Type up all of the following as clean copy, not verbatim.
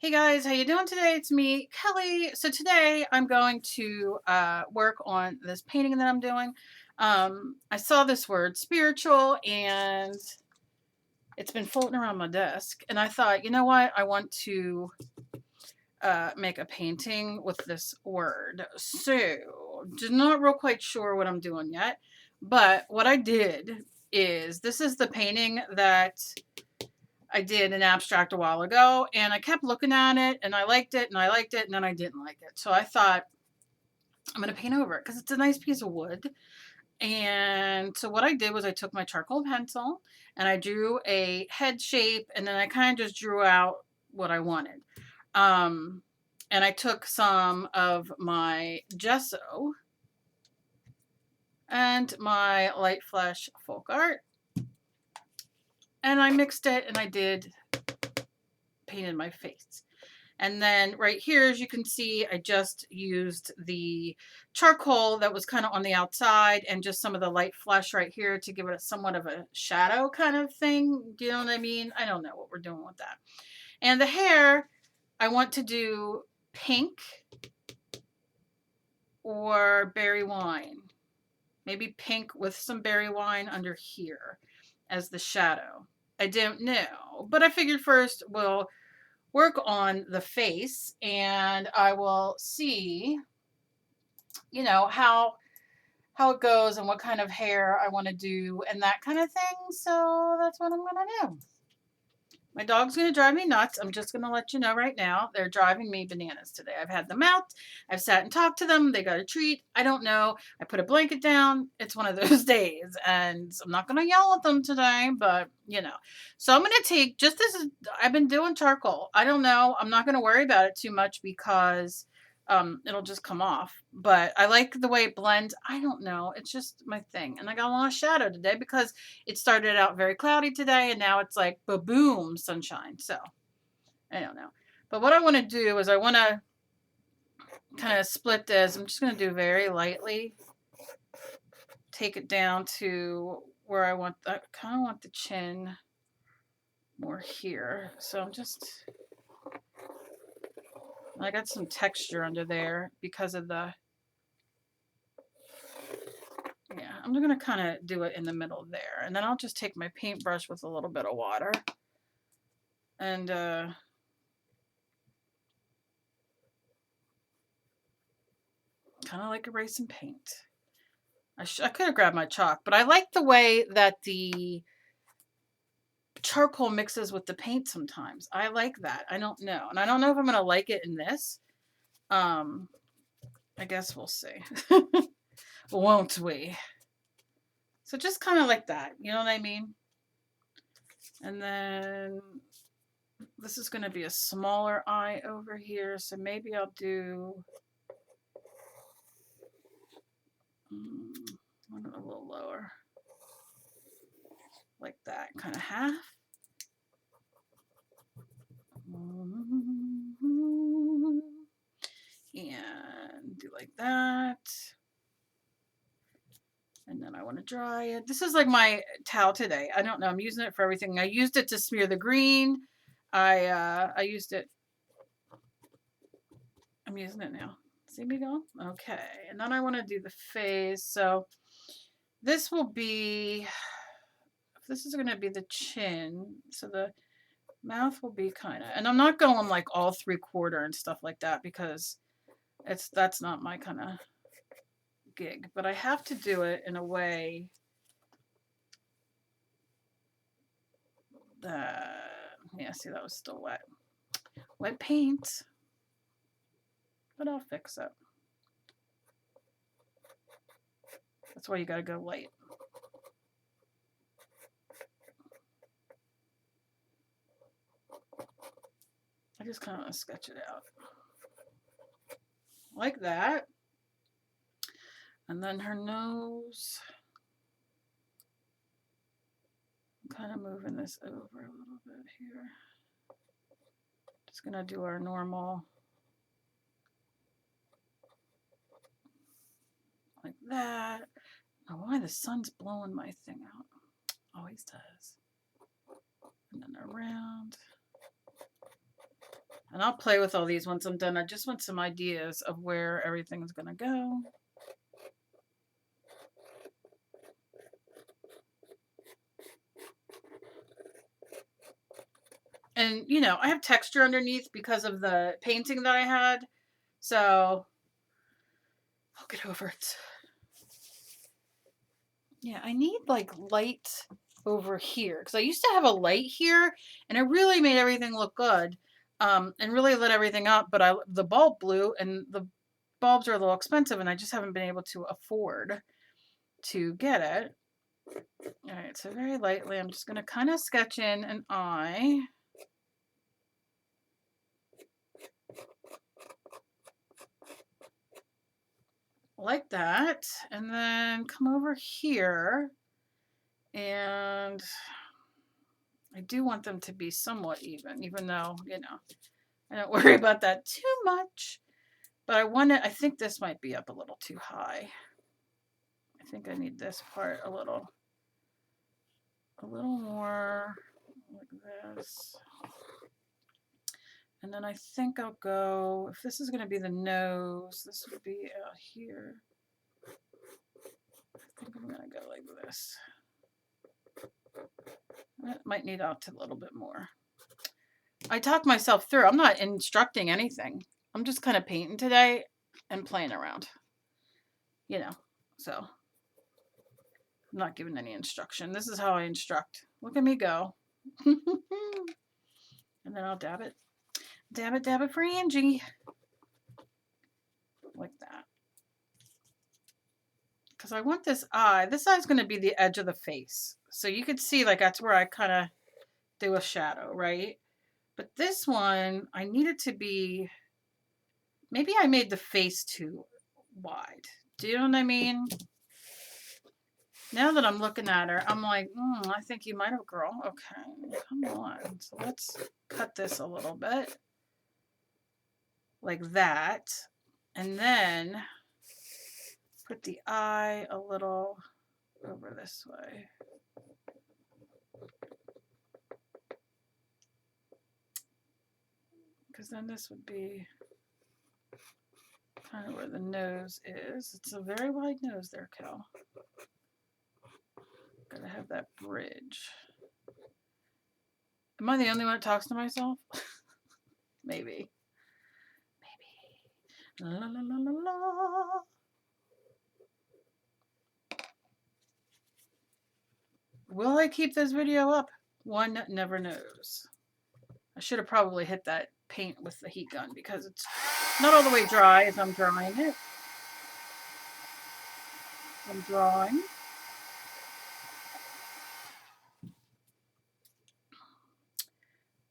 Hey guys, how you doing today? It's me, Kelly. So today I'm going to work on this painting that I'm doing. I saw this word spiritual and it's been floating around my desk, and I thought, you know what? I want to make a painting with this word. So just not real quite sure what I'm doing yet, but what I did is this is the painting that I did an abstract a while ago, and I kept looking at it and I liked it and I liked it and then I didn't like it. So I thought I'm going to paint over it because it's a nice piece of wood. And so what I did was I took my charcoal pencil and I drew a head shape, and then I kind of just drew out what I wanted. Um, and I took some of my gesso and my light flesh folk art, and I mixed it and I did painted my face. And then right here, as you can see, I just used the charcoal that was kind of on the outside and just some of the light flesh right here to give it a somewhat of a shadow kind of thing. Do you know what I mean? I don't know what we're doing with that. And the hair, I want to do pink or berry wine. Maybe pink with some berry wine under here as the shadow. I don't know, but I figured first we'll work on the face and I will see, you know, how it goes and what kind of hair I want to do and that kind of thing. So that's what I'm going to do. My dog's going to drive me nuts. I'm just going to let you know right now. They're driving me bananas today. I've had them out. I've sat and talked to them. They got a treat. I don't know. I put a blanket down. It's one of those days. And I'm not going to yell at them today, but you know. So I'm going to take just this. I've been doing charcoal. I don't know. I'm not going to worry about it too much because it'll just come off. But I like the way it blends. I don't know. It's just my thing. And I got a lot of shadow today because it started out very cloudy today and now it's like boom, sunshine. So I don't know. But what I want to do is I want to kind of split this. I'm just going to do very lightly. Take it down to where I kind of want the chin more here. So I'm just, I got some texture under there because of the, yeah, I'm going to kind of do it in the middle there. And then I'll just take my paintbrush with a little bit of water and kind of like erase some paint. I could have grabbed my chalk, but I like the way that the charcoal mixes with the paint sometimes. I like that. I don't know. And I don't know if I'm going to like it in this. I guess we'll see. Won't we? So just kind of like that. You know what I mean? And then this is going to be a smaller eye over here. So maybe I'll do one a little lower. Like that. Kind of half. And do like that. And then I want to dry it. This is like my towel today. I don't know. I'm using it for everything. I used it to smear the green. I used it. I'm using it now. See me go? Okay. And then I want to do the face. So this will be, this is going to be the chin. So the mouth will be kind of, and I'm not going like all 3/4 and stuff like that because that's not my kind of gig, but I have to do it in a way that, yeah, see, that was still wet paint, but I'll fix it. That's why you gotta go light. I just kind of want to sketch it out like that. And then her nose, I'm kind of moving this over a little bit here. Just gonna do our normal like that. Oh, why the sun's blowing my thing out? Always does. And then around. And I'll play with all these once I'm done. I just want some ideas of where everything's going to go. And, you know, I have texture underneath because of the painting that I had. So I'll get over it. Yeah, I need like light over here because I used to have a light here and it really made everything look good and really lit everything up. But the bulb blew and the bulbs are a little expensive and I just haven't been able to afford to get it. All right, so very lightly, I'm just going to kind of sketch in an eye. Like that. And then come over here. And I do want them to be somewhat even though, you know, I don't worry about that too much. But I think this might be up a little too high. I think I need this part a little more like this. And then I think I'll go, if this is going to be the nose, this would be out here. I think I'm going to go like this. That might need out a little bit more. I talked myself through. I'm not instructing anything. I'm just kind of painting today and playing around. You know, so I'm not giving any instruction. This is how I instruct. Look at me go. And then I'll dab it. Dab it for Angie. Like that. Because I want this eye. This eye's going to be the edge of the face. So you could see like that's where I kind of do a shadow, right? But this one, I need it to be, maybe I made the face too wide. Do you know what I mean? Now that I'm looking at her, I'm like, I think you might have, girl. Okay, come on. So let's cut this a little bit. Like that. And then put the eye a little over this way. Because then this would be kind of where the nose is. It's a very wide nose there, Cal. Gotta have that bridge. Am I the only one that talks to myself? Maybe. Maybe. La, la, la, la, la. Will I keep this video up? One never knows. I should have probably hit that paint with the heat gun because it's not all the way dry as I'm drying it. I'm drawing.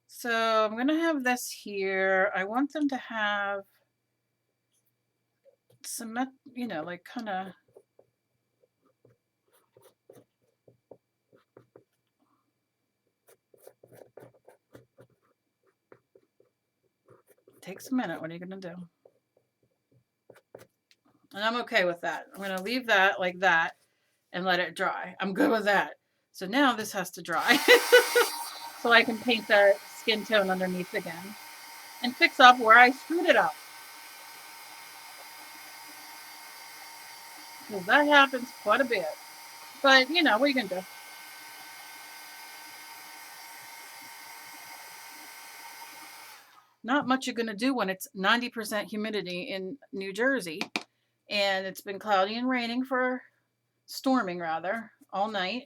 So I'm going to have this here. I want them to have some, you know, like kind of takes a minute. What are you going to do? And I'm okay with that. I'm going to leave that like that and let it dry. I'm good with that. So now this has to dry so I can paint that skin tone underneath again and fix up where I screwed it up. Because that happens quite a bit. But, you know, what are you going to do? Not much you're going to do when it's 90% humidity in New Jersey. And it's been cloudy and raining storming rather, all night.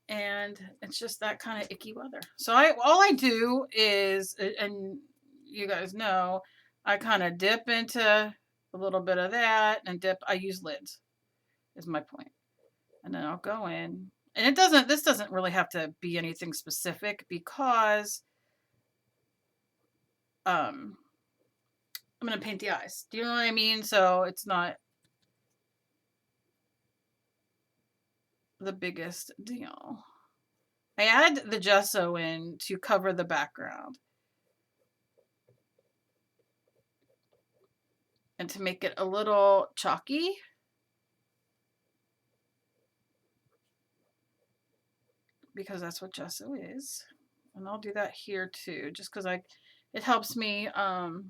And it's just that kind of icky weather. So all I do is, and you guys know, I kind of dip into a little bit of that and I use lids is my point. And then I'll go in. And this doesn't really have to be anything specific because I'm going to paint the eyes. Do you know what I mean? So it's not the biggest deal. I add the gesso in to cover the background and to make it a little chalky. Because that's what gesso is. And I'll do that here too, just because I It helps me know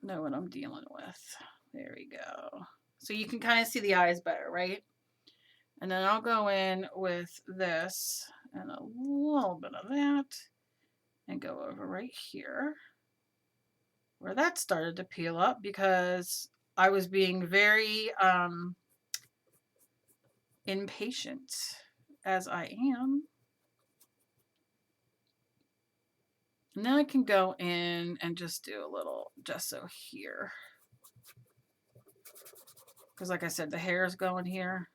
what I'm dealing with. There we go. So you can kind of see the eyes better, right? And then I'll go in with this and a little bit of that and go over right here where that started to peel up because I was being very impatient, as I am. And then I can go in and just do a little gesso here. Because like I said, the hair is going here.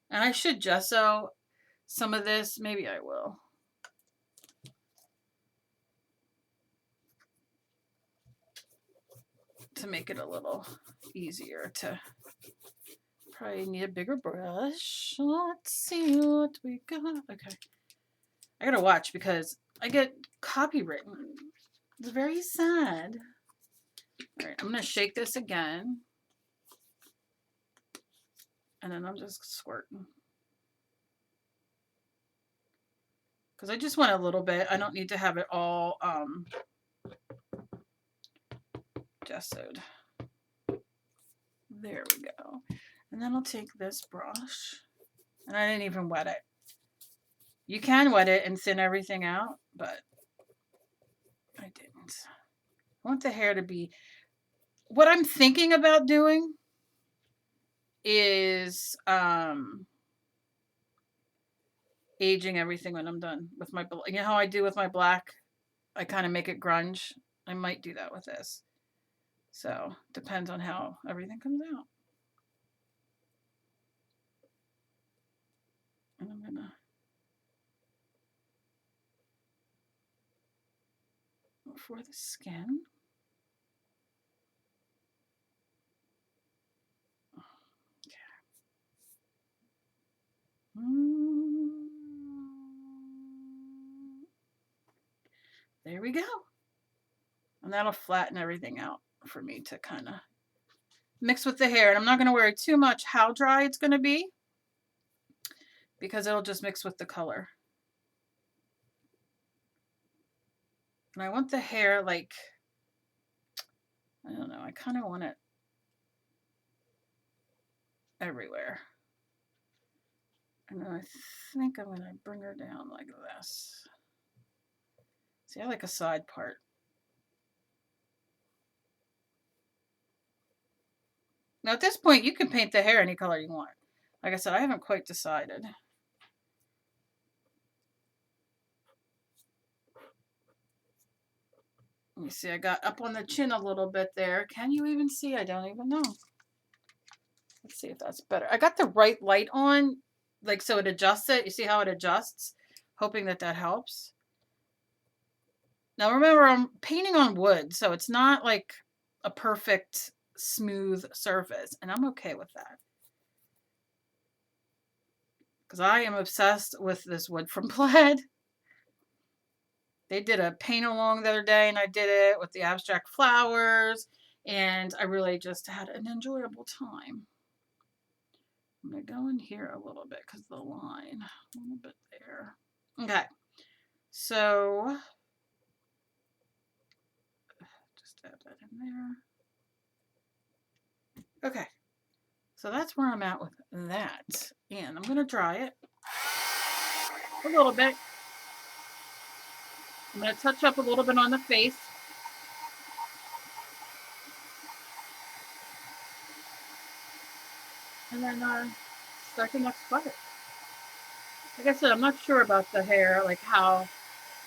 And I should gesso some of this. Maybe I will. To make it a little easier to... Probably need a bigger brush. Let's see what we got. Okay. I gotta watch because I get copywritten. It's very sad. Alright, I'm gonna shake this again. And then I'm just squirting. Because I just want a little bit. I don't need to have it all gessoed. There we go. And then I'll take this brush. And I didn't even wet it. You can wet it and thin everything out, but I didn't. I want the hair to be... What I'm thinking about doing is aging everything when I'm done with my... You know how I do with my black? I kind of make it grunge. I might do that with this. So, depends on how everything comes out. And I'm gonna... For the skin. There we go. And that'll flatten everything out for me to kind of mix with the hair. And I'm not going to worry too much how dry it's going to be because it'll just mix with the color. And I want the hair like, I don't know, I kind of want it everywhere. And then I think I'm going to bring her down like this. See, I like a side part. Now at this point, you can paint the hair any color you want. Like I said, I haven't quite decided. You see, I got up on the chin a little bit there. Can you even see? I don't even know. Let's see if that's better. I got the right light on, like so it adjusts it. You see how it adjusts? Hoping that that helps. Now remember, I'm painting on wood, so it's not like a perfect smooth surface, and I'm okay with that. Because I am obsessed with this wood from Plaid. They did a paint along the other day, and I did it with the abstract flowers, and I really just had an enjoyable time. I'm going to go in here a little bit because the line, a little bit there. Okay, so just add that in there. Okay, so that's where I'm at with that. And I'm going to dry it a little bit. I'm going to touch up a little bit on the face. And then start the next bucket. Like I said, I'm not sure about the hair, like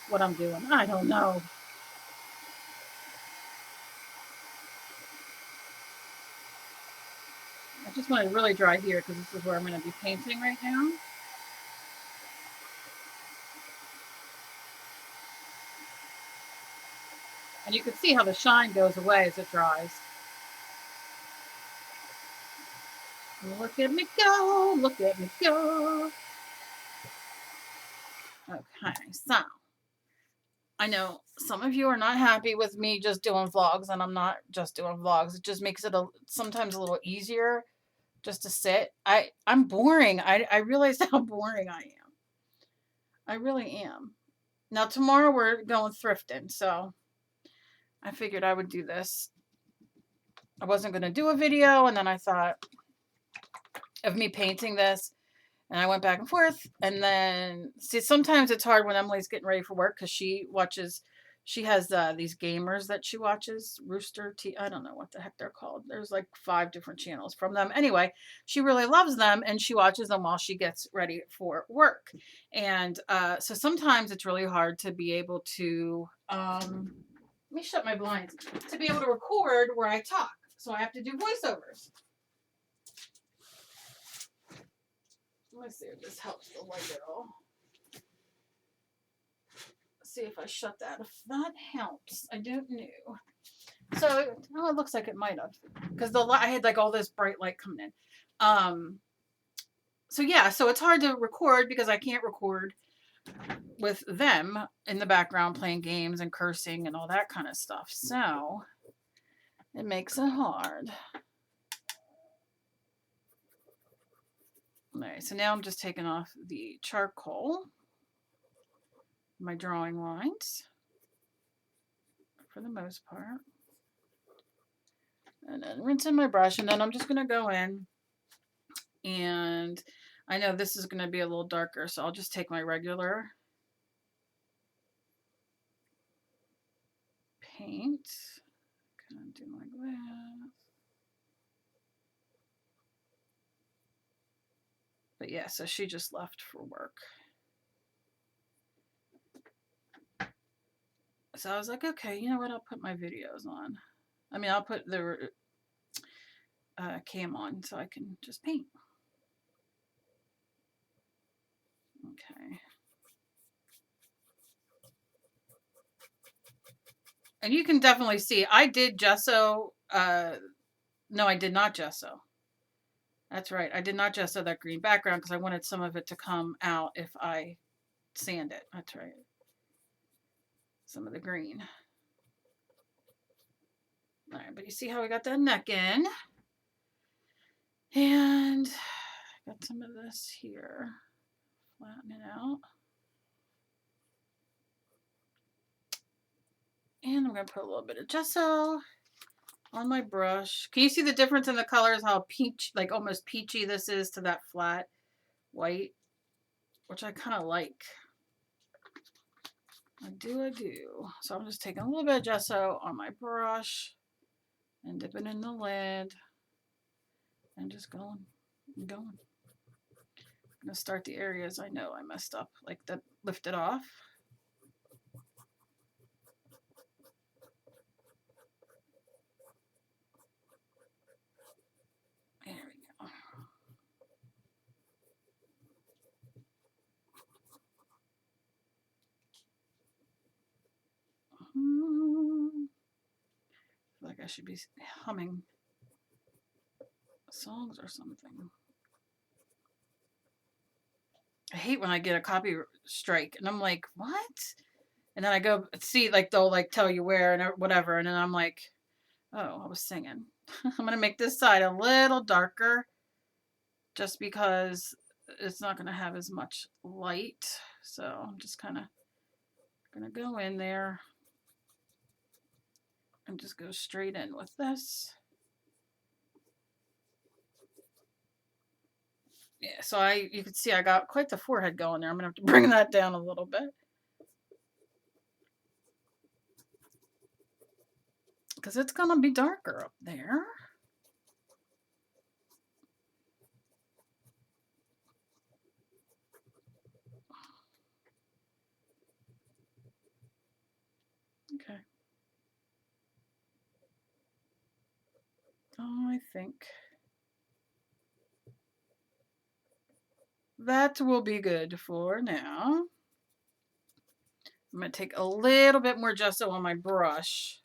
what I'm doing. I don't know. I just want to really dry here because this is where I'm going to be painting right now. And you can see how the shine goes away as it dries. Look at me go, look at me go. Okay, so I know some of you are not happy with me just doing vlogs, and I'm not just doing vlogs. It just makes it sometimes a little easier just to sit. I'm boring. I realized how boring I am. I really am. Now tomorrow we're going thrifting, so I figured I would do this. I wasn't going to do a video, and then I thought of me painting this, and I went back and forth. And then, see, sometimes it's hard when Emily's getting ready for work because she has these gamers that she watches, Rooster T. I don't know what the heck they're called. There's like 5 different channels from them. Anyway, she really loves them, and she watches them while she gets ready for work. And so sometimes it's really hard to be able to, let me shut my blinds, to be able to record where I talk. So I have to do voiceovers. Let me see if this helps the light at all. See if I shut that. If that helps, I don't know. So, oh, it looks like it might have, because I had like all this bright light coming in. So yeah, so it's hard to record because I can't record with them in the background playing games and cursing and all that kind of stuff. So it makes it hard. Alright, so now I'm just taking off the charcoal, my drawing lines, for the most part. And then rinsing my brush, and then I'm just going to go in, and I know this is going to be a little darker, so I'll just take my regular paint, kind of do like that. But yeah, so she just left for work. So I was like, okay, you know what? I'll put my videos on. I mean, I'll put the cam on so I can just paint. Okay. And you can definitely see, I did gesso. No, I did not gesso. That's right. I did not gesso that green background because I wanted some of it to come out if I sand it. That's right. Some of the green. All right, but you see how we got that neck in? And got some of this here. Flatten it out. And I'm going to put a little bit of gesso on my brush. Can you see the difference in the colors? How peach, like almost peachy this is to that flat white, which I kind of like. I do. So I'm just taking a little bit of gesso on my brush and dipping in the lid and just going. I'm going to start the areas I know I messed up, like that lifted off. There we go. I feel like I should be humming songs or something. I hate when I get a copy strike and I'm like, what? And then I go see, like, they'll like tell you where and whatever. And then I'm like, oh, I was singing. I'm going to make this side a little darker just because it's not going to have as much light. So I'm just kind of going to go in there and just go straight in with this. Yeah, so you can see I got quite the forehead going there. I'm going to have to bring that down a little bit. Because it's going to be darker up there. Okay. I think that will be good for now. I'm going to take a little bit more gesso on my brush.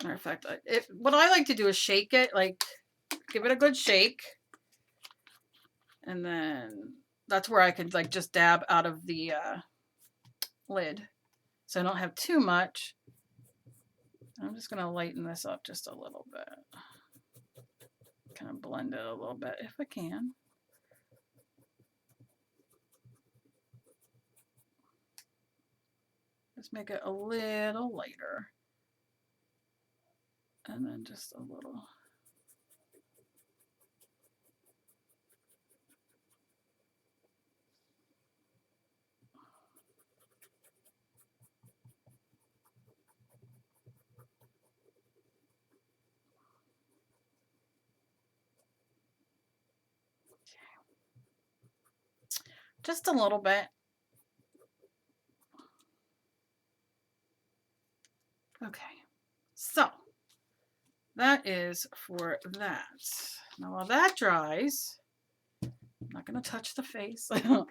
Matter of fact, what I like to do is shake it, like give it a good shake. And then that's where I could like just dab out of the lid. So I don't have too much. I'm just going to lighten this up just a little bit. Kind of blend it a little bit if I can. Just make it a little lighter. And then just a little. Just a little bit. Okay, so that is for that. Now while that dries, I'm not going to touch the face. I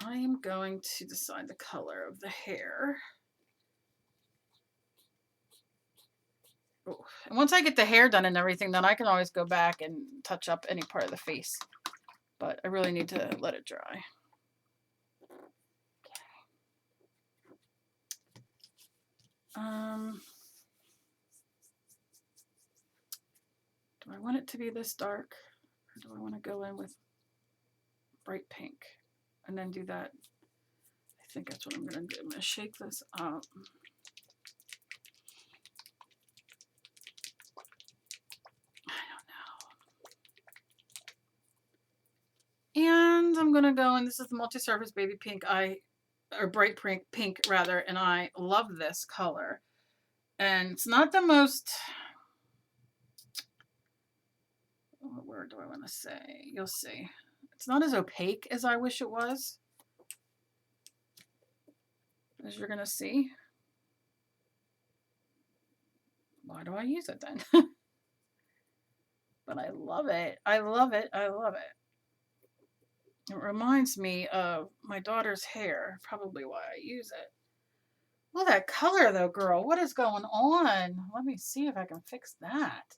am going to decide the color of the hair. Oh, and once I get the hair done and everything, then I can always go back and touch up any part of the face. But I really need to let it dry. Do I want it to be this dark, or do I want to go in with bright pink and then do that? I think that's what I'm going to do. I'm going to shake this up. I don't know. And I'm going to go, and this is the multi-surface baby pink, or bright pink rather, and I love this color. And it's not the most, what word do I want to say? You'll see. It's not as opaque as I wish it was, as you're going to see. Why do I use it then? But I love it. I love it. I love it. It reminds me of my daughter's hair, probably why I use it. Well, that color though, girl, what is going on? Let me see if I can fix that.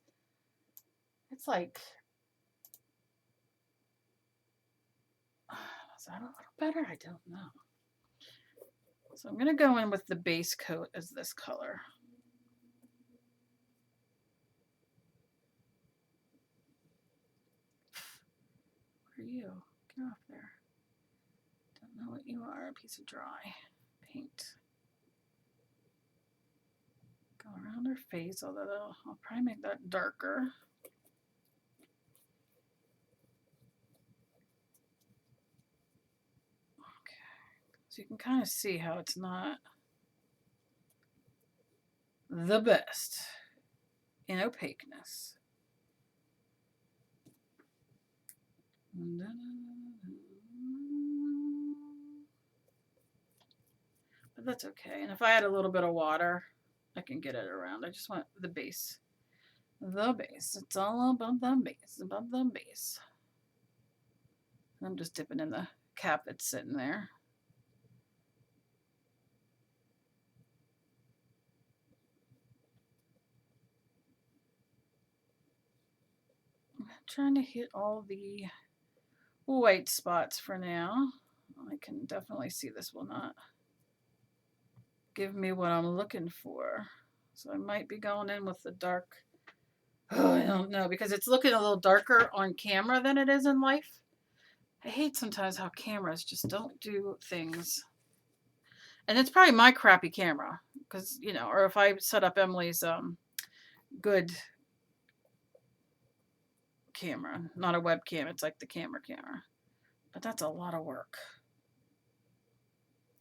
It's like, is that a little better? I don't know. So I'm going to go in with the base coat as this color. What are you? Get off there. Don't know what you are. A piece of dry paint. Go around her face, although I'll probably make that darker. So you can kind of see how it's not the best in opaqueness. But that's okay. And if I add a little bit of water, I can get it around. I just want the base. The base. It's all about the base. About the base. And I'm just dipping in the cap that's sitting there. Trying to hit all the white spots for now. I can definitely see this will not give me what I'm looking for. So I might be going in with the dark. Oh, I don't know, because it's looking a little darker on camera than it is in life. I hate sometimes how cameras just don't do things. And it's probably my crappy camera, because, you know, or if I set up Emily's good camera, not a webcam, it's like the camera. But that's a lot of work.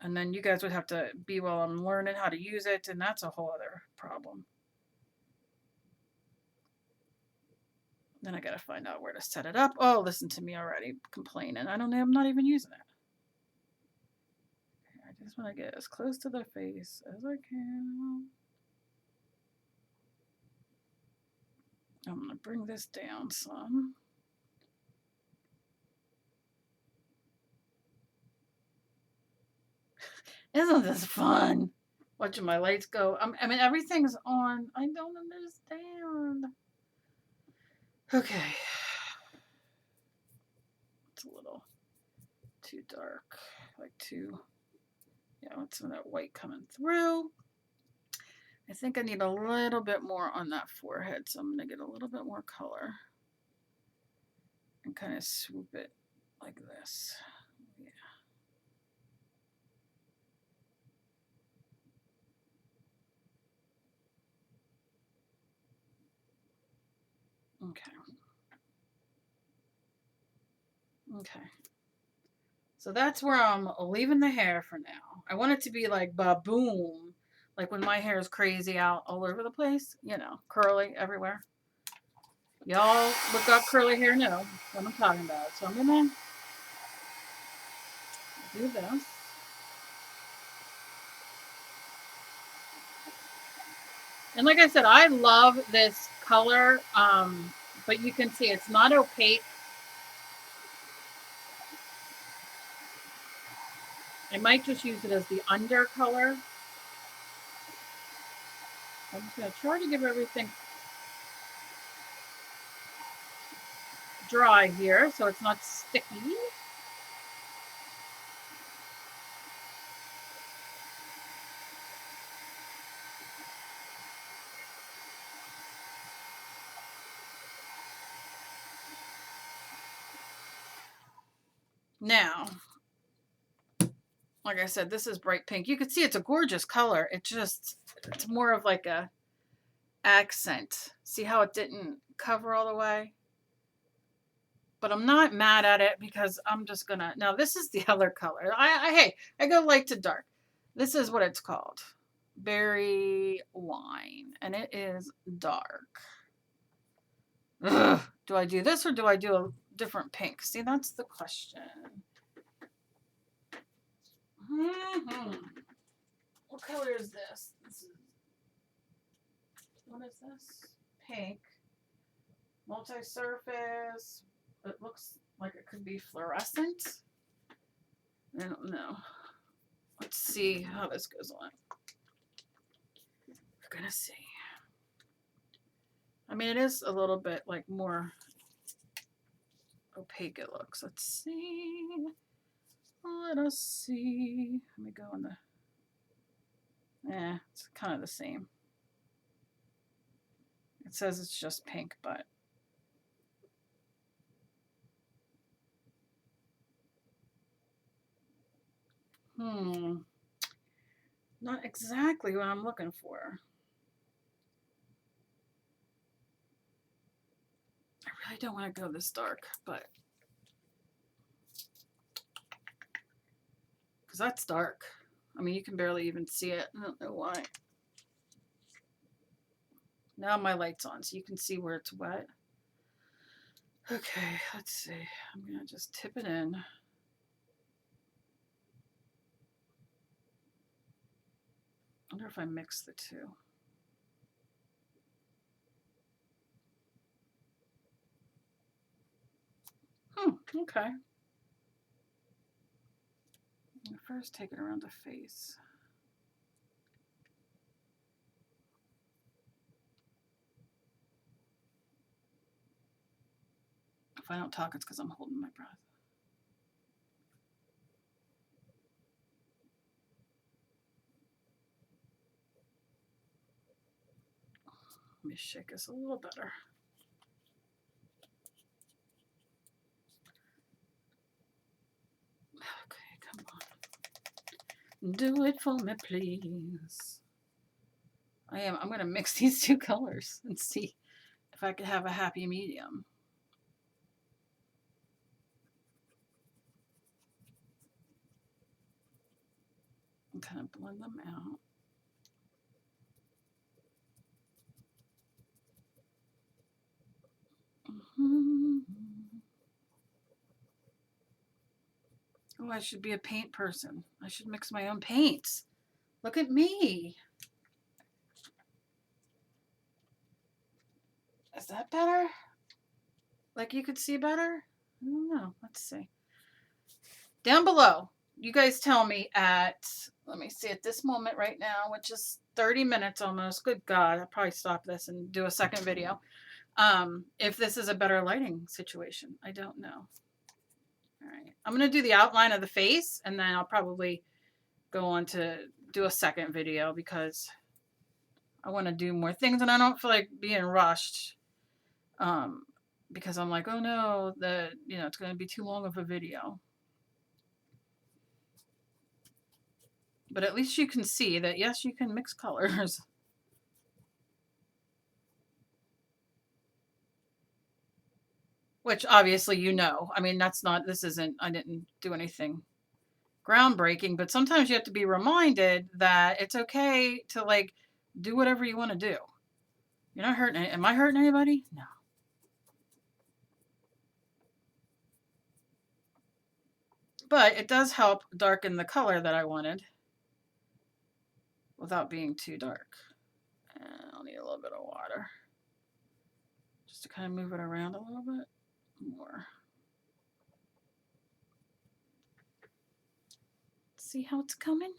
And then you guys would have to be while I'm learning how to use it, and that's a whole other problem. Then I gotta find out where to set it up. Oh, listen to me already complaining. I don't know, I'm not even using it. Okay, I just want to get as close to the face as I can. I'm gonna bring this down some. Isn't this fun? Watching my lights go. I mean, everything's on. I don't understand. Okay. It's a little too dark. Like too, yeah, with some of that white coming through. I think I need a little bit more on that forehead, so I'm going to get a little bit more color and kind of swoop it like this. Yeah. Okay. Okay. So that's where I'm leaving the hair for now. I want it to be like ba-boom. Like when my hair is crazy out all over the place. You know, curly everywhere. Y'all with got curly hair know what I'm talking about. So I'm going to do this. And like I said, I love this color, but you can see it's not opaque. I might just use it as the under color. I'm just going to try to give everything dry here so it's not sticky. Now, like I said, this is bright pink. You can see it's a gorgeous color. It's more of like a accent. See how it didn't cover all the way? But I'm not mad at it because I'm just gonna, now this is the other color. Hey, I go light to dark. This is what it's called. Berry wine. And it is dark. Ugh. Do I do this or do I do a different pink? See, that's the question. What color is this? What is this? Pink. Multi-surface. It looks like it could be fluorescent. I don't know. Let's see how this goes on. We're gonna see. I mean, it is a little bit like more opaque it looks. Let's see. Let us see. Let me go on the... it's kind of the same. It says it's just pink, but... Not exactly what I'm looking for. I really don't want to go this dark, but... because that's dark. I mean, you can barely even see it. I don't know why. Now my light's on, so you can see where it's wet. Okay, let's see. I'm going to just tip it in. I wonder if I mix the two. Okay. First, take it around the face. If I don't talk, it's because I'm holding my breath. Let me shake this a little better. Okay, come on. Do it for me, please. I'm going to mix these two colors and see if I could have a happy medium. And kind of blend them out. Oh, I should be a paint person. I should mix my own paints. Look at me. Is that better? Like you could see better? I don't know. Let's see. Down below, you guys tell me at, let me see, at this moment right now, which is 30 minutes almost. Good God, I'll probably stop this and do a second video. If this is a better lighting situation. I don't know. All right. I'm going to do the outline of the face, and then I'll probably go on to do a second video because I want to do more things, and I don't feel like being rushed. Because I'm like, oh no, it's going to be too long of a video. But at least you can see that, yes, you can mix colors. which obviously you know. I mean, that's not, this isn't, I didn't do anything groundbreaking, but sometimes you have to be reminded that it's okay to like do whatever you want to do. You're not hurting, am I hurting anybody? No. But it does help darken the color that I wanted without being too dark. And I'll need a little bit of water just to kind of move it around a little bit more. See how it's coming?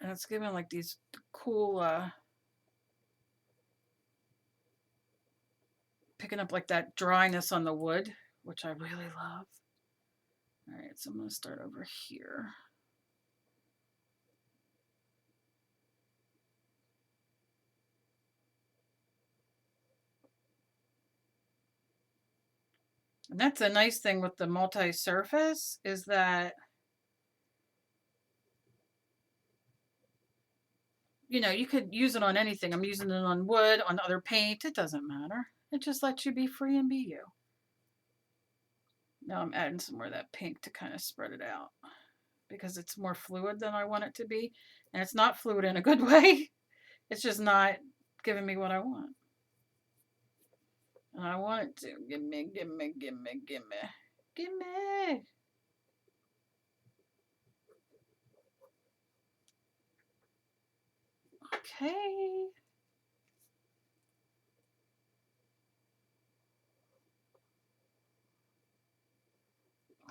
And it's giving like these cool, picking up like that dryness on the wood, which I really love. All right, so I'm going to start over here. And that's a nice thing with the multi-surface is that, you know, you could use it on anything. I'm using it on wood, on other paint. It doesn't matter. It just lets you be free and be you. Now I'm adding some more of that pink to kind of spread it out because it's more fluid than I want it to be. And it's not fluid in a good way. It's just not giving me what I want. And I want it to. Gimme, gimme, gimme, gimme. Gimme. Okay.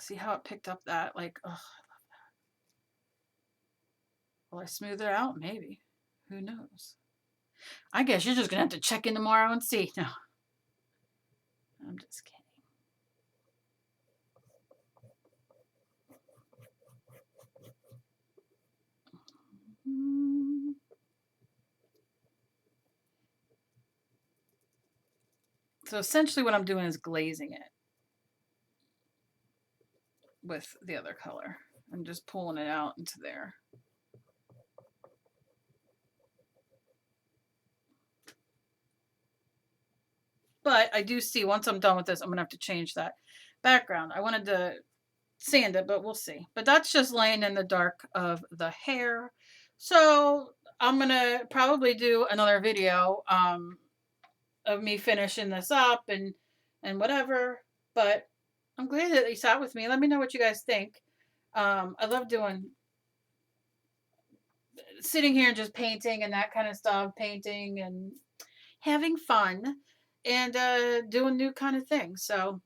See how it picked up that? Like, oh, I love that. Will I smooth it out? Maybe. Who knows? I guess you're just going to have to check in tomorrow and see. No. I'm just kidding. So essentially what I'm doing is glazing it with the other color. I'm just pulling it out into there. But I do see once I'm done with this, I'm going to have to change that background. I wanted to sand it, but we'll see. But that's just laying in the dark of the hair. So I'm going to probably do another video of me finishing this up and whatever. But I'm glad that you sat with me. Let me know what you guys think. I love doing sitting here and just painting and that kind of stuff, painting and having fun and doing new kind of things. So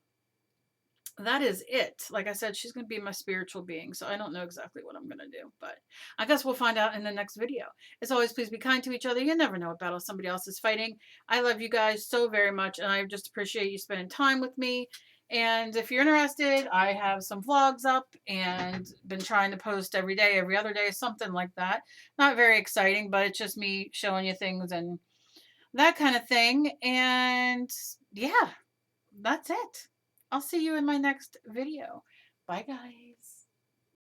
that is it. Like I said, she's going to be my spiritual being. So I don't know exactly what I'm going to do, but I guess we'll find out in the next video. As always, please be kind to each other. You never know what battle somebody else is fighting. I love you guys so very much, and I just appreciate you spending time with me. And if you're interested, I have some vlogs up and been trying to post every day, every other day, something like that. Not very exciting, but it's just me showing you things and that kind of thing. And yeah, that's it. I'll see you in my next video. Bye, guys.